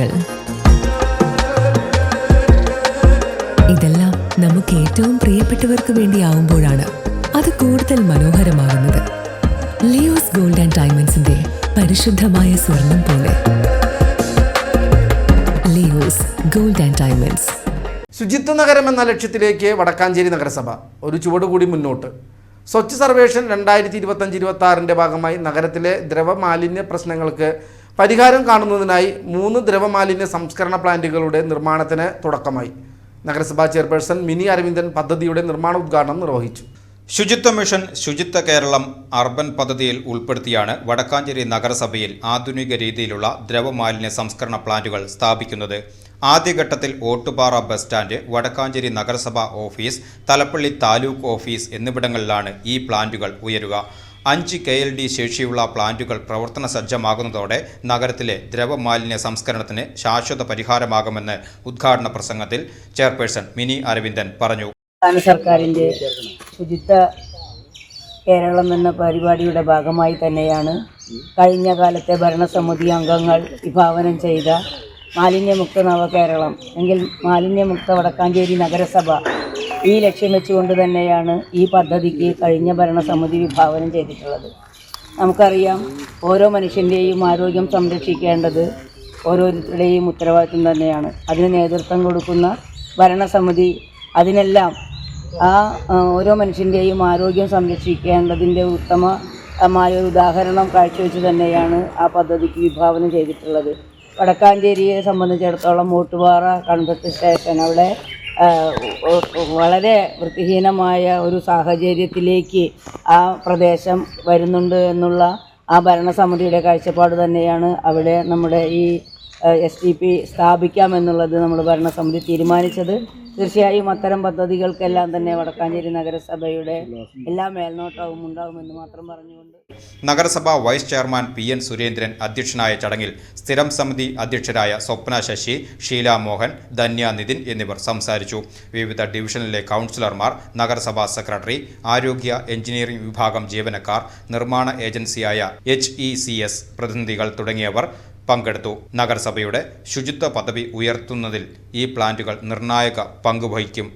പദ്ധതികൾ. ഇതെല്ലാം നമുക്ക് ഏറ്റവും പ്രിയപ്പെട്ടവർക്ക് വേണ്ടിയാവുമ്പോഴാണ് അത് കൂടുതൽ മനോഹരമാകുന്നത്. ലിയോസ് ഗോൾഡ് ആൻഡ് ഡയമണ്ട്സിന്റെ പരിശുദ്ധമായ സ്വർണം പോലെ. Leo's gold and diamonds. ശുചിത്വ നഗരം എന്ന ലക്ഷ്യത്തിലേക്ക് വടക്കാഞ്ചേരി നഗരസഭ ഒരു ചുവട് കൂടി മുന്നോട്ട്. സ്വച്ഛ് സർവേഷൻ 2025-26 ഭാഗമായി നഗരത്തിലെ ദ്രവമാലിന്യ പ്രശ്നങ്ങൾക്ക് പരിഹാരം കാണുന്നതിനായി 3 ദ്രവമാലിന്യ സംസ്കരണ പ്ലാന്റുകളുടെ നിർമ്മാണത്തിന് തുടക്കമായി. നഗരസഭാ ചെയർപേഴ്സൺ മിനി അരവിന്ദൻ പദ്ധതിയുടെ നിർമ്മാണ ഉദ്ഘാടനം നിർവഹിച്ചു. ശുചിത്വ മിഷൻ ശുചിത്വ കേരളം അർബൻ പദ്ധതിയിൽ ഉൾപ്പെടുത്തിയാണ് വടക്കാഞ്ചേരി നഗരസഭയിൽ ആധുനിക രീതിയിലുള്ള ദ്രവമാലിന്യ സംസ്കരണ പ്ലാന്റുകൾ സ്ഥാപിക്കുന്നത്. ആദ്യഘട്ടത്തിൽ ഓട്ടുപാറ ബസ് സ്റ്റാൻഡ്, വടക്കാഞ്ചേരി നഗരസഭാ ഓഫീസ്, തലപ്പള്ളി താലൂക്ക് ഓഫീസ് എന്നിവിടങ്ങളിലാണ് ഈ പ്ലാന്റുകൾ ഉയരുക. 5 KLD ശേഷിയുള്ള പ്ലാന്റുകൾ പ്രവർത്തന സജ്ജമാകുന്നതോടെ നഗരത്തിലെ ദ്രവമാലിന്യ സംസ്കരണത്തിന് ശാശ്വത പരിഹാരമാകുമെന്ന് ഉദ്ഘാടന പ്രസംഗത്തിൽ ചെയർപേഴ്സൺ മിനി അരവിന്ദൻ പറഞ്ഞു. സർക്കാരിൻ്റെ ശുചിത്വ കേരളം എന്ന പരിപാടിയുടെ ഭാഗമായി തന്നെയാണ് കഴിഞ്ഞ കാലത്തെ ഭരണസമിതി അംഗങ്ങൾ വിഭാവനം ചെയ്ത മാലിന്യമുക്ത നവകേരളം എങ്കിൽ മാലിന്യമുക്ത വടക്കാഞ്ചേരി നഗരസഭ ഈ ലക്ഷ്യം വെച്ചുകൊണ്ട് തന്നെയാണ് ഈ പദ്ധതിക്ക് കഴിഞ്ഞ ഭരണസമിതി വിഭാവനം ചെയ്തിട്ടുള്ളത്. നമുക്കറിയാം, ഓരോ മനുഷ്യൻ്റെയും ആരോഗ്യം സംരക്ഷിക്കേണ്ടത് ഓരോരുത്തരുടെയും ഉത്തരവാദിത്വം തന്നെയാണ്. അതിന് നേതൃത്വം കൊടുക്കുന്ന ഭരണസമിതി അതിനെല്ലാം ഓരോ മനുഷ്യൻ്റെയും ആരോഗ്യം സംരക്ഷിക്കേണ്ടതിൻ്റെ ഉത്തമമായ ഒരു ഉദാഹരണം കാഴ്ചവെച്ച് തന്നെയാണ് ആ പദ്ധതിക്ക് വിഭാവനം ചെയ്തിട്ടുള്ളത്. വടക്കാഞ്ചേരിയെ സംബന്ധിച്ചിടത്തോളം ഓട്ടുപാറ കൺവെർട്ട് സ്റ്റേഷൻ അവിടെ വളരെ വൃത്തിഹീനമായ ഒരു സാഹചര്യത്തിലേക്ക് ആ പ്രദേശം വരുന്നുണ്ട് എന്നുള്ള ആ ഭരണസമിതിയുടെ കാഴ്ചപ്പാട് തന്നെയാണ് അവിടെ നമ്മുടെ ഈ STP സ്ഥാപിക്കാമെന്നുള്ളത് നമ്മൾ ഭരണസമിതി തീരുമാനിച്ചത്. തീർച്ചയായും അത്തരം പദ്ധതികൾക്കെല്ലാം തന്നെ വടക്കാഞ്ചേരി നഗരസഭയുടെ എല്ലാ മേൽനോട്ടവും ഉണ്ടാകുമെന്ന് മാത്രം പറഞ്ഞുകൊണ്ട് നഗരസഭാ വൈസ് ചെയർമാൻ PN സുരേന്ദ്രൻ അധ്യക്ഷനായ ചടങ്ങിൽ സ്ഥിരം സമിതി അധ്യക്ഷരായ സ്വപ്ന ശശി, ഷീല മോഹൻ, ധന്യ നിതിൻ എന്നിവർ സംസാരിച്ചു. വിവിധ ഡിവിഷനിലെ കൗൺസിലർമാർ, നഗരസഭാ സെക്രട്ടറി, ആരോഗ്യ എഞ്ചിനീയറിംഗ് വിഭാഗം ജീവനക്കാർ, നിർമ്മാണ ഏജൻസിയായ HECS പ്രതിനിധികൾ തുടങ്ങിയവർ പങ്കെടുത്തു. നഗരസഭയുടെ ശുചിത്വ പദവി ഉയർത്തുന്നതിൽ ഈ പ്ലാന്റുകൾ നിർണായക പങ്കുവഹിക്കും.